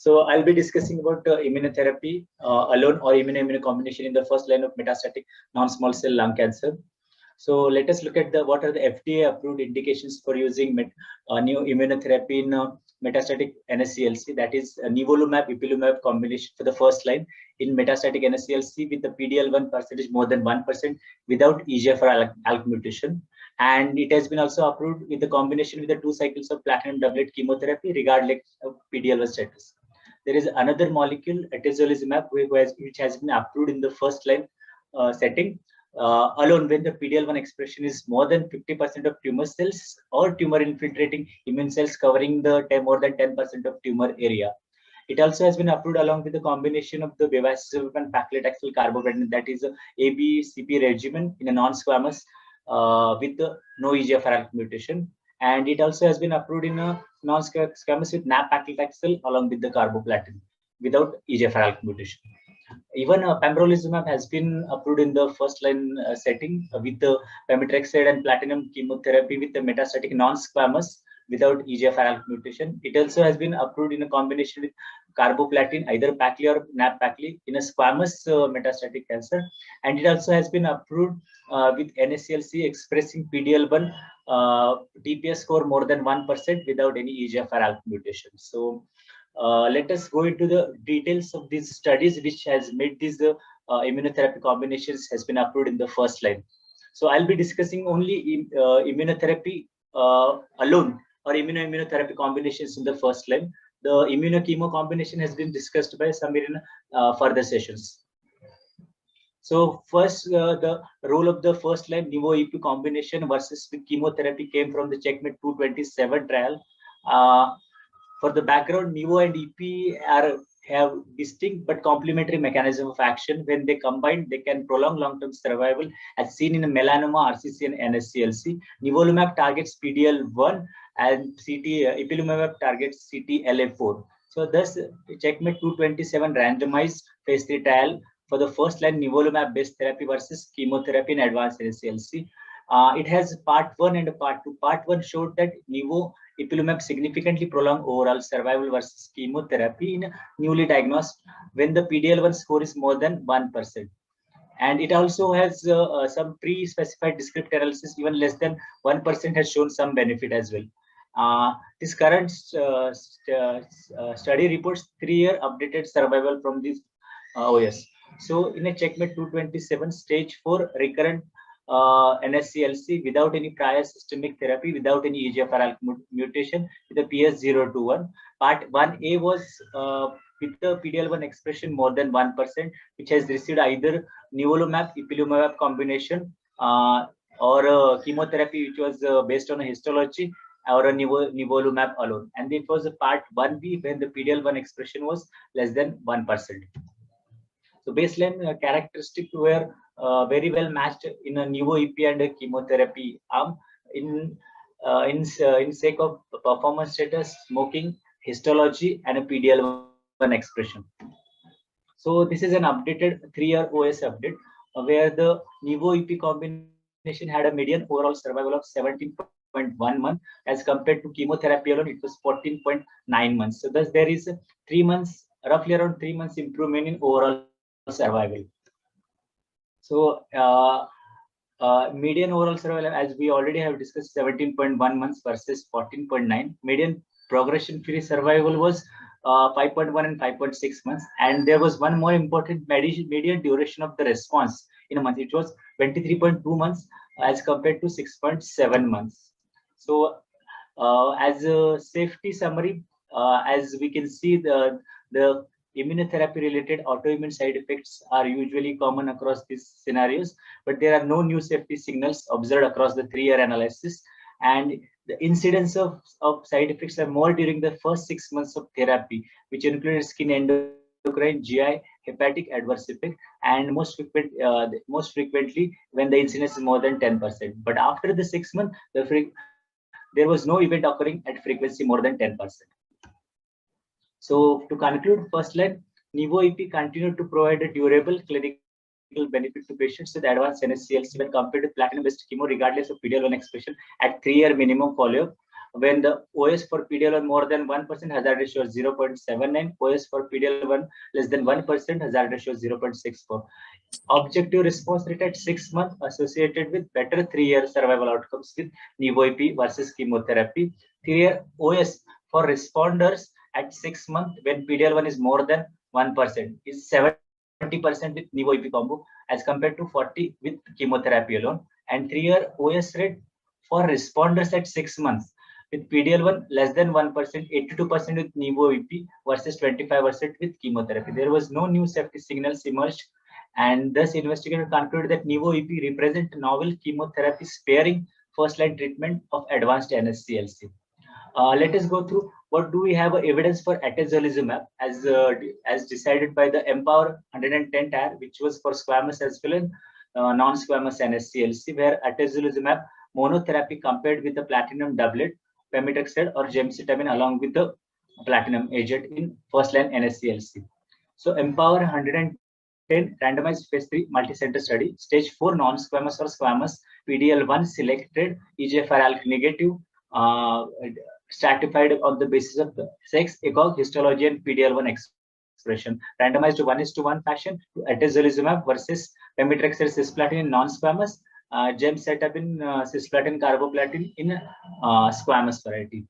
So I'll be discussing about immunotherapy alone or immuno combination in the first line of metastatic non-small cell lung cancer. So let us look at what are the FDA approved indications for using new immunotherapy in metastatic NSCLC, that is nivolumab ipilimumab combination for the first line in metastatic NSCLC with the PDL1 percentage more than 1% without EGFR ALK mutation. And it has been also approved with the combination with the 2 cycles of platinum doublet chemotherapy regardless of PDL1 status. There is another molecule, atezolizumab, which has been approved in the first line setting alone when the PDL1 expression is more than 50% of tumor cells or tumor infiltrating immune cells covering the more than 10% of tumor area. It also has been approved along with the combination of the bevacizumab and paclitaxel carboplatin, that is a ABCP regimen in a non-squamous with the no EGFR mutation. And it also has been approved in a non-squamous with nab-paclitaxel along with the carboplatin without EGFR mutation. Even pembrolizumab has been approved in the first line setting with the pemetrexed and platinum chemotherapy with the metastatic non-squamous without EGFR mutation. It also has been approved in a combination with carboplatin, either pacli or nab-pacli in a squamous metastatic cancer. And it also has been approved with NSCLC expressing PDL1 TPS score more than 1% without any EGFR mutation. So let us go into the details of these studies which has made these immunotherapy combinations has been approved in the first line. So I'll be discussing only immunotherapy alone or immunotherapy combinations in the first line. The immunochemo combination has been discussed by Samir in further sessions. So first, the role of the first line nivo-EP combination versus with chemotherapy came from the CheckMate 227 trial. For the background, nivo and EP have distinct but complementary mechanism of action. When they combine, they can prolong long-term survival, as seen in melanoma, RCC, and NSCLC. Nivolumab targets PDL1, and ipilimumab targets CTLA4. So thus, CheckMate 227 randomized phase 3 trial for the first-line nivolumab-based therapy versus chemotherapy in advanced NSCLC. It has part 1 and part 2. Part 1 showed that nivo ipilimumab significantly prolonged overall survival versus chemotherapy in newly diagnosed when the PDL1 score is more than 1%. And it also has some pre-specified descriptive analysis, even less than 1% has shown some benefit as well. This current study reports 3-year updated survival from this OS. So in a CheckMate 227 stage 4 recurrent NSCLC without any prior systemic therapy, without any EGFR mutation with a PS021. Part 1A was with the PDL1 expression more than 1%, which has received either nivolumab ipilimumab combination or chemotherapy, which was based on a histology, or a nivolumab alone. And it was a part 1B when the PDL1 expression was less than 1%. So baseline characteristics were very well matched in a nivo-EP and a chemotherapy arm in sake of performance status, smoking, histology, and a PDL1 expression. So this is an updated 3-year OS update where the nivo-EP combination had a median overall survival of 17.1 months as compared to chemotherapy alone, it was 14.9 months. So thus there is 3 months, roughly around 3 months improvement in overall survival. So median overall survival, as we already have discussed, 17.1 months versus 14.9. Median progression-free survival was 5.1 and 5.6 months. And there was one more important median duration of the response in a month. It was 23.2 months as compared to 6.7 months. So as a safety summary, as we can see, the immunotherapy-related autoimmune side effects are usually common across these scenarios, but there are no new safety signals observed across the 3-year analysis. And the incidence of side effects are more during the first 6 months of therapy, which include skin, endocrine, GI, hepatic adverse effect, and most frequently when the incidence is more than 10%. But after the 6 months, there was no event occurring at frequency more than 10%. So to conclude, first line, nivo-EP continued to provide a durable clinical benefit to patients with advanced NSCLC when compared to platinum-based chemo, regardless of PDL1 expression at 3-year minimum follow-up. when the OS for PD-L1 more than 1% hazard ratio is 0.79, OS for PD-L1 less than 1% hazard ratio is 0.64. Objective response rate at 6 months associated with better 3-year survival outcomes with nivo-ipi versus chemotherapy. 3-year OS for responders at 6 months when PD-L1 is more than 1% is 70% with nivo-ipi combo as compared to 40 with chemotherapy alone. And 3-year OS rate for responders at 6 months with PD-L1 less than 1%, 82% with nivo-ipi versus 25% with chemotherapy. There was no new safety signals emerged, and thus investigators concluded that nivo-ipi represent novel chemotherapy sparing first-line treatment of advanced NSCLC. Let us go through what do we have evidence for atezolizumab as decided by the Empower 110 tier, which was for squamous as well as non-squamous NSCLC, where atezolizumab monotherapy compared with the platinum doublet, pemetrexed or gemcitabine along with the platinum agent in first-line NSCLC. So Empower 110 randomized phase 3 multicenter study, stage 4 non-squamous or squamous PD-L1 selected EGFR-ALK negative, stratified on the basis of the sex, ECOG, histology, and PD-L1 expression. Randomized 1:1 fashion to atezolizumab versus pemetrexed cisplatin in non-squamous, gemcitabine cisplatin carboplatin in squamous variety.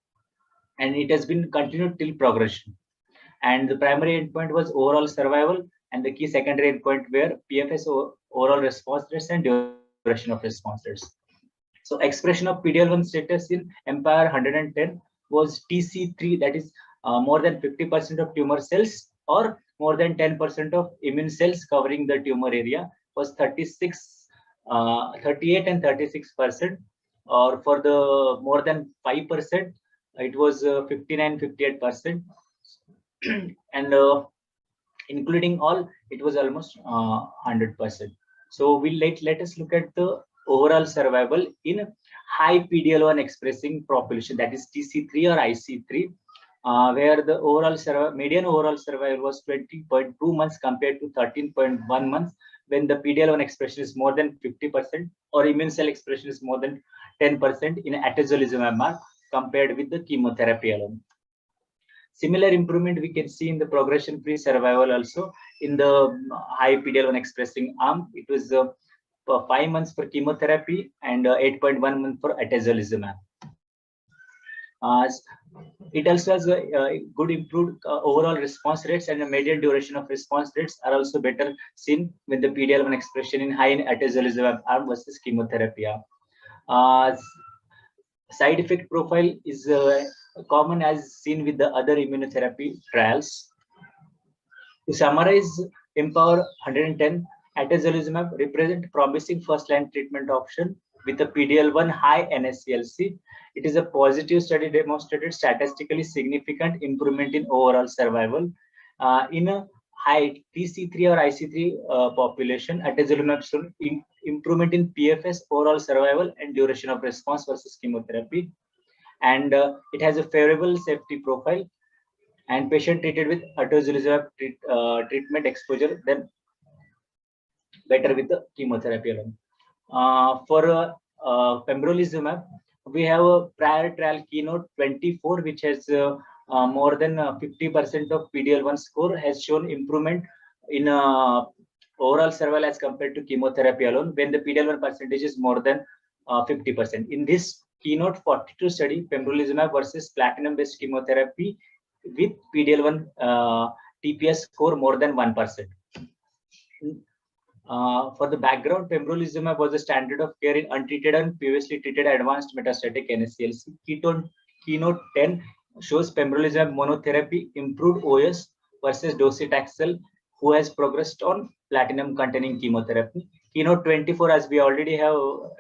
And it has been continued till progression. And the primary endpoint was overall survival, and the key secondary endpoint were PFS, overall response rates, and duration of response rates. So expression of PD-L1 status in Empire 110 was TC3, that is more than 50% of tumor cells or more than 10% of immune cells covering the tumor area, was 38 and 36%, or for the more than 5%, it was 59, 58%, and including all, it was almost 100%. So let us look at the overall survival in high PD-L1 expressing population, that is TC3 or IC3, where the overall median overall survival was 20.2 months compared to 13.1 months when the PD-L1 expression is more than 50% or immune cell expression is more than 10% in atezolizumab arm compared with the chemotherapy alone. Similar improvement we can see in the progression-free survival also in the high PD-L1 expressing arm. It was 5 months for chemotherapy and 8.1 months for atezolizumab. It also has a good improved overall response rates, and the median duration of response rates are also better seen with the PD-L1 expression in high atezolizumab arm versus chemotherapy arm. Side effect profile is common as seen with the other immunotherapy trials. To summarize, Empower 110, atezolizumab represent promising first-line treatment option with a PD-L1 high NSCLC. It is a positive study demonstrated statistically significant improvement in overall survival. In a high TC3 or IC3 population, atezolizumab showed improvement in PFS, overall survival, and duration of response versus chemotherapy. And it has a favorable safety profile, and patient treated with atezolizumab treatment exposure then better with the chemotherapy alone. For pembrolizumab, we have a prior trial Keynote 24, which has more than 50% of PD-L1 score, has shown improvement in overall survival as compared to chemotherapy alone when the PD-L1 percentage is more than 50%. In this Keynote 42 study, pembrolizumab versus platinum-based chemotherapy with PD-L1 TPS score more than 1%. For the background, pembrolizumab was the standard of care in untreated and previously treated advanced metastatic NSCLC. Keynote 10 shows pembrolizumab monotherapy improved OS versus docetaxel, who has progressed on platinum-containing chemotherapy. Keynote 24, as we already have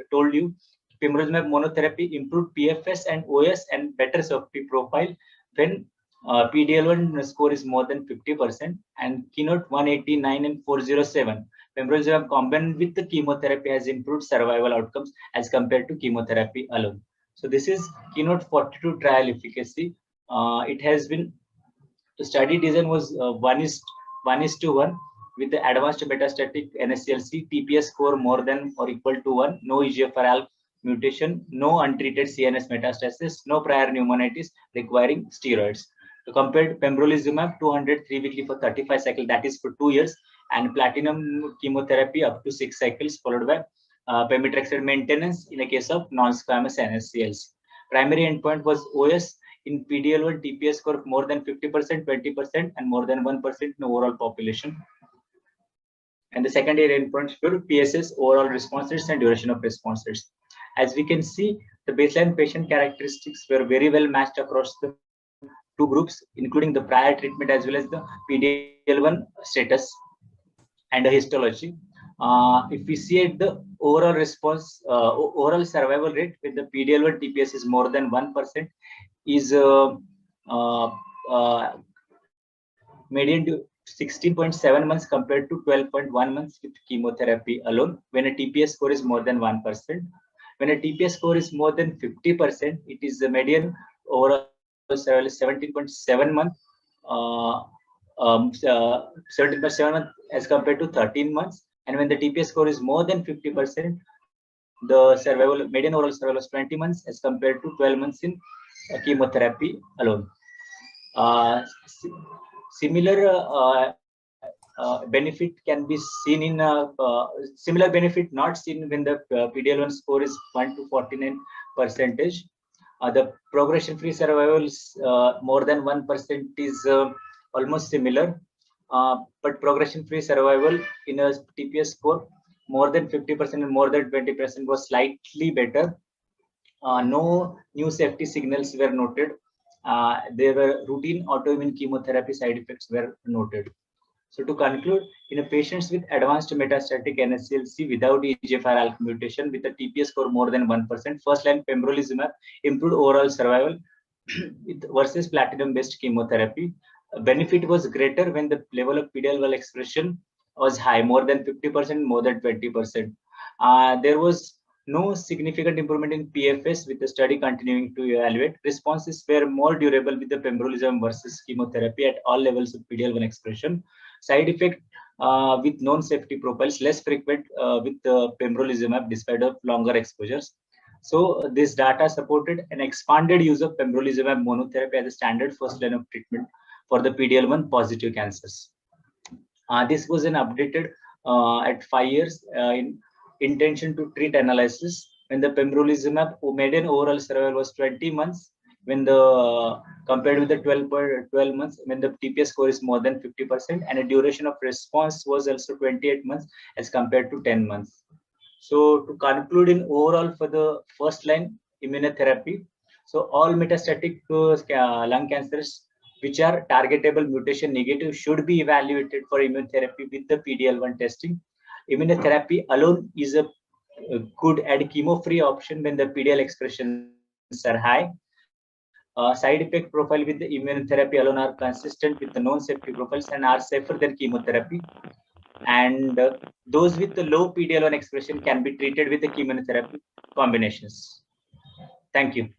told you, pembrolizumab monotherapy improved PFS and OS and better safety profile when PD-L1 score is more than 50%. And Keynote 189 and 407, pembrolizumab combined with the chemotherapy has improved survival outcomes as compared to chemotherapy alone. So this is Keynote 42 trial efficacy. It has been, the study design was 1:1 with the advanced metastatic NSCLC TPS score more than or equal to 1, no EGFR-ALK mutation, no untreated CNS metastasis, no prior pneumonitis requiring steroids. So compared pembrolizumab 203 weekly for 35 cycles, that is for 2 years, and platinum chemotherapy up to 6 cycles, followed by pemetrexed maintenance in a case of non-squamous NSCLC. Primary endpoint was OS in PD-L1 TPS score of more than 50%, 20%, and more than 1% in overall population. And the secondary endpoints were PSS, overall response rates, and duration of response rates. As we can see, the baseline patient characteristics were very well matched across the two groups, including the prior treatment as well as the PD-L1 status and the histology. If we see at the overall response, overall survival rate with the PD-L1 TPS is more than 1%, is median to 16.7 months compared to 12.1 months with chemotherapy alone, when a TPS score is more than 1%. When a TPS score is more than 50%, it is the median overall survival is 17.7 months, 17.7 months as compared to 13 months. And when the TPS score is more than 50%, the survival median overall survival was 20 months as compared to 12 months in chemotherapy alone. Similar benefit can be seen in similar benefit not seen when the PD-L1 score is 1 to 49%. The progression-free survival is more than 1% is almost similar, but progression-free survival in a TPS score more than 50% and more than 20% was slightly better. No new safety signals were noted. There were routine autoimmune chemotherapy side effects were noted. So to conclude, in a patients with advanced metastatic NSCLC without EGFR ALK mutation with a TPS score more than 1%, first-line pembrolizumab improved overall survival versus platinum-based chemotherapy. Benefit was greater when the level of PD-L1 expression was high, more than 50%, more than 20%. There was no significant improvement in PFS with the study continuing to evaluate. Responses were more durable with the pembrolizumab versus chemotherapy at all levels of PD-L1 expression. Side effect with known safety profiles less frequent with pembrolizumab despite of longer exposures. So this data supported an expanded use of pembrolizumab monotherapy as a standard first line of treatment for the PD-L1 positive cancers. This was an updated at 5 years in intention to treat analysis when the pembrolizumab median overall survival was 20 months when the compared with the 12 months when the TPS score is more than 50%, and a duration of response was also 28 months as compared to 10 months. So to conclude in overall for the first line immunotherapy, so all metastatic lung cancers which are targetable mutation negative should be evaluated for immunotherapy with the PD-L1 testing. Immunotherapy alone is a good and chemo-free option when the PD-L expressions are high. Side effect profile with the immunotherapy alone are consistent with the known safety profiles and are safer than chemotherapy. And those with the low PD-L1 expression can be treated with the chemotherapy combinations. Thank you.